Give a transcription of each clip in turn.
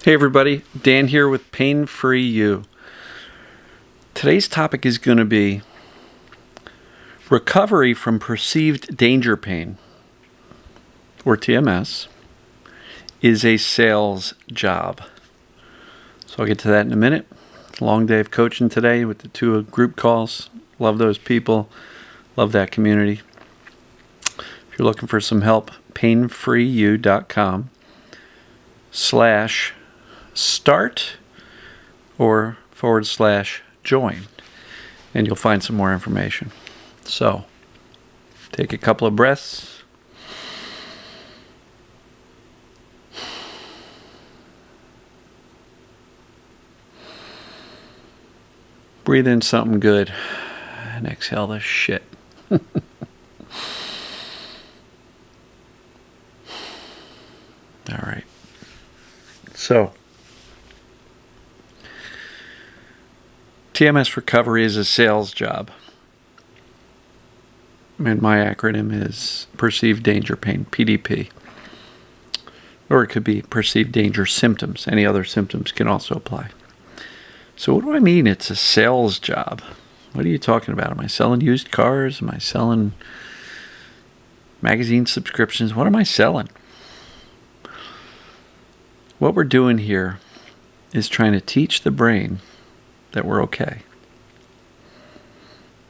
Hey everybody, Dan here with Pain Free You. Today's topic is going to be recovery from perceived danger pain, or TMS, is a sales job. So I'll get to that in a minute. Long day of coaching today with the 2 group calls. Love those people. Love that community. If you're looking for some help, painfreeyou.com/start or /join, and you'll find some more information. So take a couple of breaths. Breathe in something good and exhale the shit. All right. So, TMS recovery is a sales job. And my acronym is Perceived Danger Pain, PDP. Or it could be Perceived Danger Symptoms. Any other symptoms can also apply. So what do I mean it's a sales job? What are you talking about? Am I selling used cars? Am I selling magazine subscriptions? What am I selling? What we're doing here is trying to teach the brain that we're okay.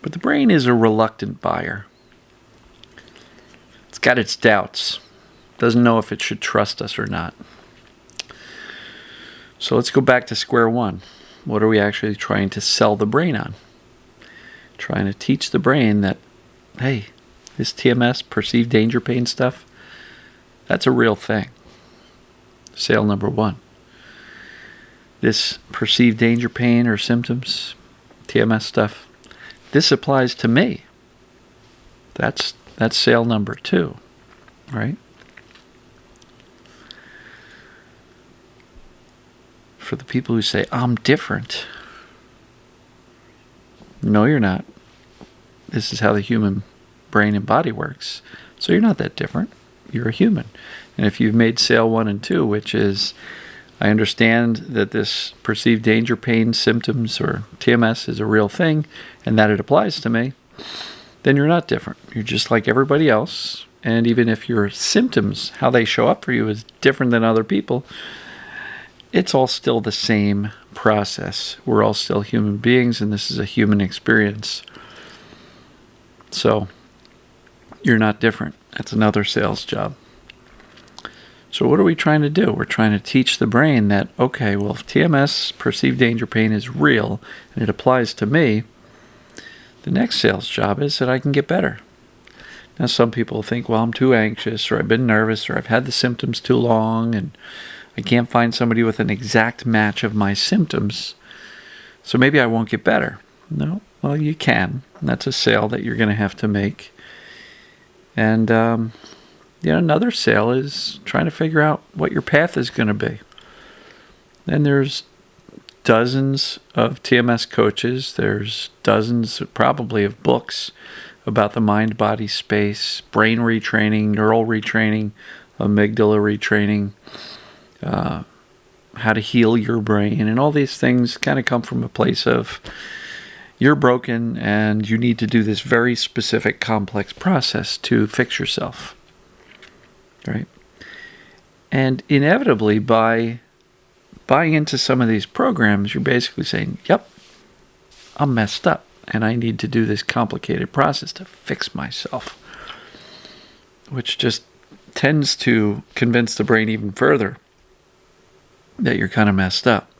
But the brain is a reluctant buyer. It's got its doubts. Doesn't know if it should trust us or not. So let's go back to square one. What are we actually trying to sell the brain on? Trying to teach the brain that, hey, this TMS, perceived danger pain stuff, that's a real thing. Sale number 1. This perceived danger pain or symptoms, TMS stuff, this applies to me. That's sale number 2, right? For the people who say, I'm different. No, you're not. This is how the human brain and body works. So you're not that different. You're a human. And if you've made sale 1 and 2, which is, I understand that this perceived danger pain symptoms or TMS is a real thing and that it applies to me, then you're not different. You're just like everybody else. And even if your symptoms, how they show up for you, is different than other people, it's all still the same process. We're all still human beings, and this is a human experience. So you're not different. That's another sales job. So what are we trying to do? We're trying to teach the brain that, okay, well, if TMS, perceived danger pain, is real and it applies to me, the next sales job is that I can get better. Now, some people think, well, I'm too anxious, or I've been nervous, or I've had the symptoms too long, and I can't find somebody with an exact match of my symptoms, so maybe I won't get better. No, well, you can. That's a sale that you're going to have to make. And another sale is trying to figure out what your path is going to be. And there's dozens of TMS coaches. There's dozens, probably, of books about the mind-body space, brain retraining, neural retraining, amygdala retraining, how to heal your brain, and all these things kind of come from a place of you're broken and you need to do this very specific, complex process to fix yourself. Right? And inevitably, by buying into some of these programs, you're basically saying, yep, I'm messed up and I need to do this complicated process to fix myself, which just tends to convince the brain even further that you're kind of messed up.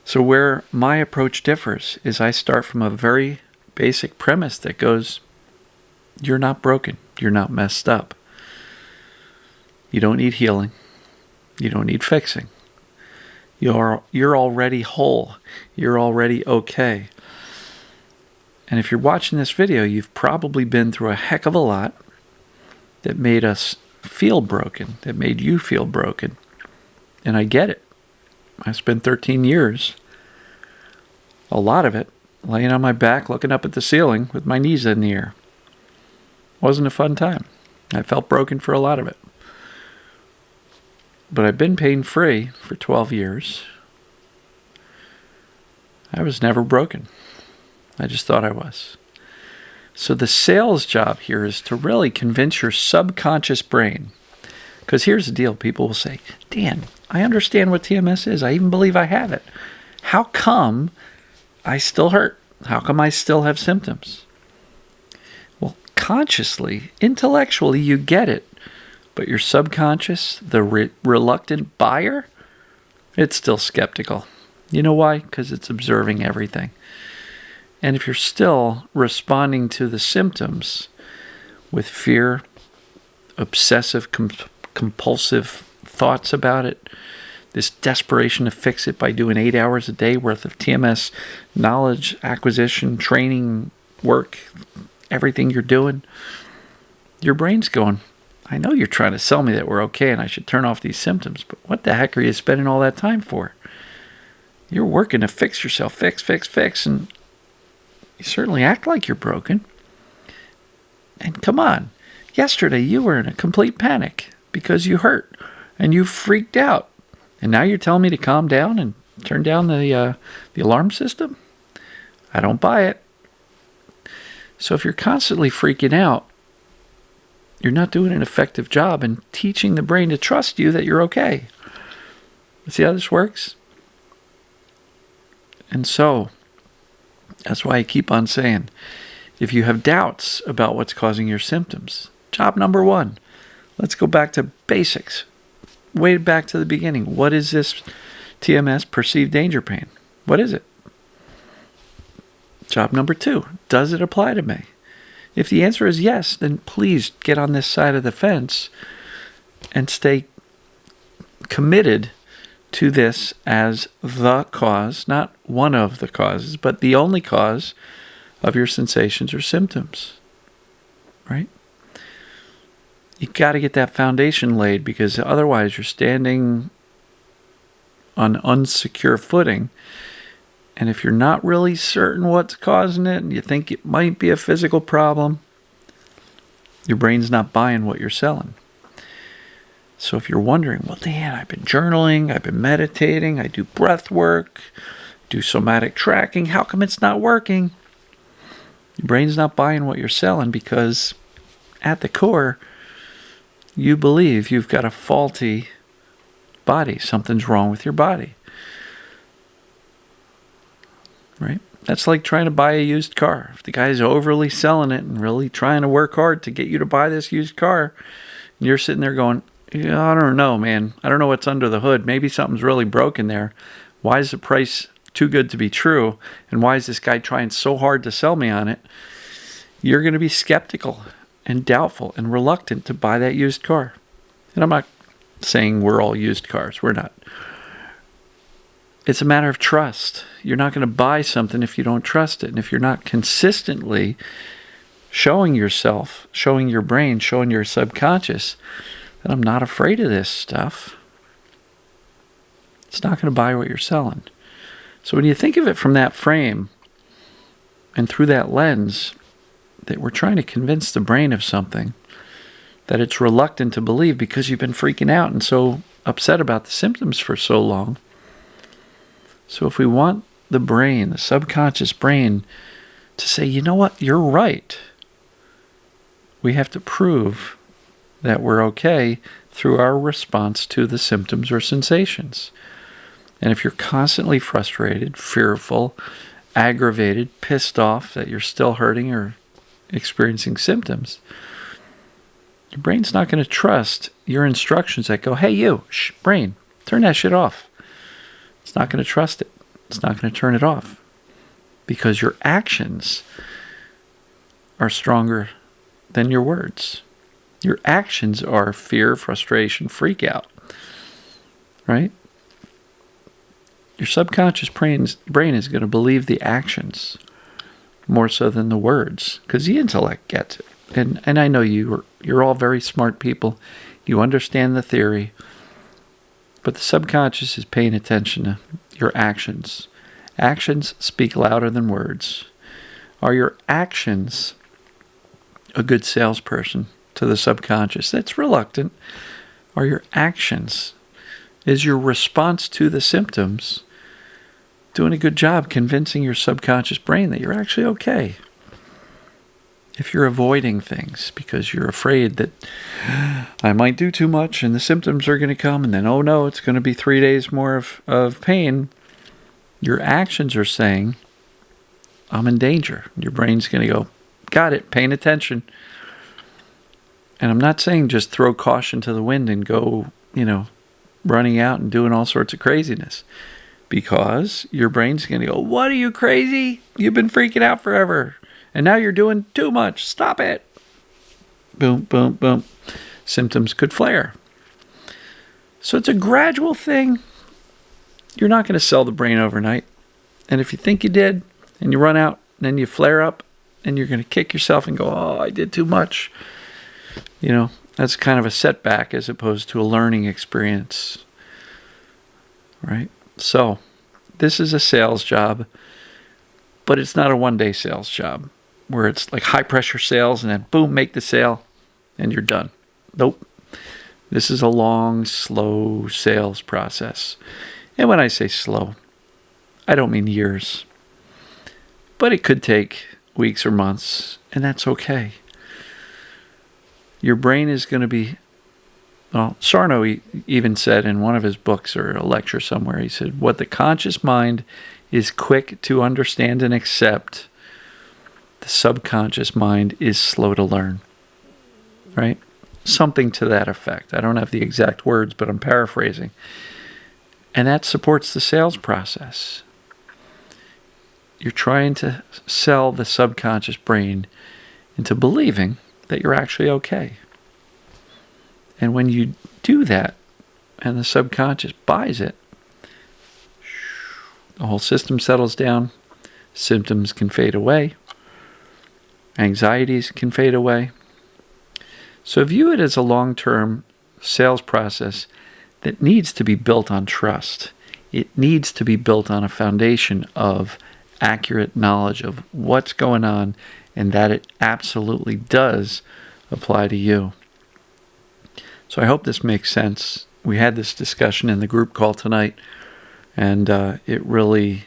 So where my approach differs is I start from a very basic premise that goes, you're not broken, you're not messed up. You don't need healing. You don't need fixing. You're already whole. You're already okay. And if you're watching this video, you've probably been through a heck of a lot that made us feel broken, that made you feel broken. And I get it. I spent 13 years, a lot of it, laying on my back, looking up at the ceiling with my knees in the air. Wasn't a fun time. I felt broken for a lot of it. But I've been pain-free for 12 years. I was never broken. I just thought I was. So the sales job here is to really convince your subconscious brain. Because here's the deal. People will say, Dan, I understand what TMS is. I even believe I have it. How come I still hurt? How come I still have symptoms? Well, consciously, intellectually, you get it. But your subconscious, the reluctant buyer, it's still skeptical. You know why? Because it's observing everything. And if you're still responding to the symptoms with fear, obsessive, compulsive thoughts about it, this desperation to fix it by doing 8 hours a day worth of TMS knowledge, acquisition, training, work, everything you're doing, your brain's going, I know you're trying to sell me that we're okay and I should turn off these symptoms, but what the heck are you spending all that time for? You're working to fix yourself, fix, and you certainly act like you're broken. And come on, yesterday you were in a complete panic because you hurt and you freaked out. And now you're telling me to calm down and turn down the alarm system? I don't buy it. So if you're constantly freaking out, you're not doing an effective job in teaching the brain to trust you that you're okay. See how this works? And so, that's why I keep on saying, if you have doubts about what's causing your symptoms, job number 1, let's go back to basics. Way back to the beginning. What is this TMS, perceived danger pain? What is it? Job number 2, does it apply to me? If the answer is yes, then please get on this side of the fence and stay committed to this as the cause, not one of the causes, but the only cause of your sensations or symptoms, right? You got to get that foundation laid, because otherwise you're standing on unsecure footing. And if you're not really certain what's causing it and you think it might be a physical problem, your brain's not buying what you're selling. So if you're wondering, well, Dan, I've been journaling, I've been meditating, I do breath work, do somatic tracking, how come it's not working? Your brain's not buying what you're selling because at the core, you believe you've got a faulty body. Something's wrong with your body. Right? That's like trying to buy a used car. If the guy's overly selling it and really trying to work hard to get you to buy this used car, and you're sitting there going, yeah, I don't know, man. I don't know what's under the hood. Maybe something's really broken there. Why is the price too good to be true? And why is this guy trying so hard to sell me on it? You're going to be skeptical and doubtful and reluctant to buy that used car. And I'm not saying we're all used cars. We're not. It's a matter of trust. You're not going to buy something if you don't trust it. And if you're not consistently showing yourself, showing your brain, showing your subconscious that I'm not afraid of this stuff, it's not going to buy what you're selling. So when you think of it from that frame and through that lens, that we're trying to convince the brain of something that it's reluctant to believe because you've been freaking out and so upset about the symptoms for so long. So if we want the brain, the subconscious brain, to say, you know what, you're right, we have to prove that we're okay through our response to the symptoms or sensations. And if you're constantly frustrated, fearful, aggravated, pissed off that you're still hurting or experiencing symptoms, your brain's not going to trust your instructions that go, hey, you, brain, turn that shit off. It's not going to trust it. It's not going to turn it off because your actions are stronger than your words. Your actions are fear, frustration, freak out, right? Your subconscious brain is going to believe the actions more so than the words because the intellect gets it. And I know you're all very smart people. You understand the theory. But the subconscious is paying attention to your actions. Actions speak louder than words. Are your actions a good salesperson to the subconscious that's reluctant? Are your actions Is your response to the symptoms doing a good job convincing your subconscious brain that you're actually okay? If you're avoiding things because you're afraid that I might do too much and the symptoms are going to come, and then, oh no, it's going to be 3 days more of pain, your actions are saying, I'm in danger. Your brain's going to go, got it, paying attention. And I'm not saying just throw caution to the wind and go, running out and doing all sorts of craziness. Because your brain's going to go, what are you, crazy? You've been freaking out forever. And now you're doing too much. Stop it. Boom, boom, boom. Symptoms could flare. So it's a gradual thing. You're not going to sell the brain overnight. And if you think you did, and you run out, and then you flare up, and you're going to kick yourself and go, oh, I did too much. That's kind of a setback as opposed to a learning experience. Right? So, this is a sales job, but it's not a one-day sales job where it's like high-pressure sales and then boom, make the sale, and you're done. Nope. This is a long, slow sales process. And when I say slow, I don't mean years. But it could take weeks or months, and that's okay. Your brain is going to be... Well, Sarno even said in one of his books or a lecture somewhere, he said, what the conscious mind is quick to understand and accept, the subconscious mind is slow to learn. Right? Something to that effect. I don't have the exact words, but I'm paraphrasing. And that supports the sales process. You're trying to sell the subconscious brain into believing that you're actually okay. And when you do that, and the subconscious buys it, the whole system settles down, symptoms can fade away, anxieties can fade away. So view it as a long-term sales process that needs to be built on trust. It needs to be built on a foundation of accurate knowledge of what's going on, and that it absolutely does apply to you. So I hope this makes sense. We had this discussion in the group call tonight, and it really,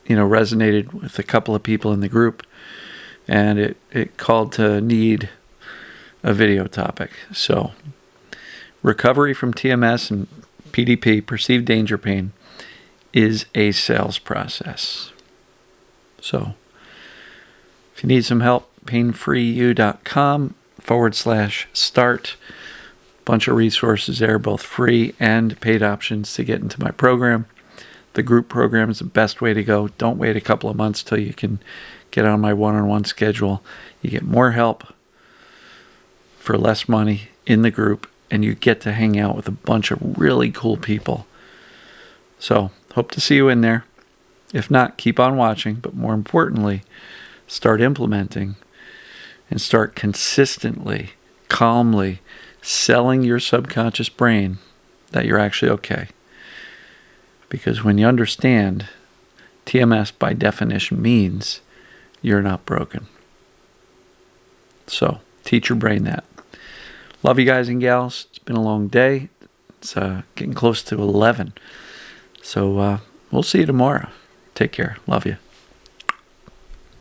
resonated with a couple of people in the group, and it called to need a video topic. So, recovery from TMS and PDP, perceived danger pain, is a sales process. So, if you need some help, painfreeyou.com/start. Bunch of resources there, both free and paid options to get into my program. The group program is the best way to go. Don't wait a couple of months till you can get on my one-on-one schedule. You get more help for less money in the group, and you get to hang out with a bunch of really cool people. So, hope to see you in there. If not, keep on watching, but more importantly, start implementing and start consistently, calmly selling your subconscious brain that you're actually okay. Because when you understand, TMS by definition means you're not broken. So, teach your brain that. Love you guys and gals. It's been a long day. It's getting close to 11. So, we'll see you tomorrow. Take care. Love you.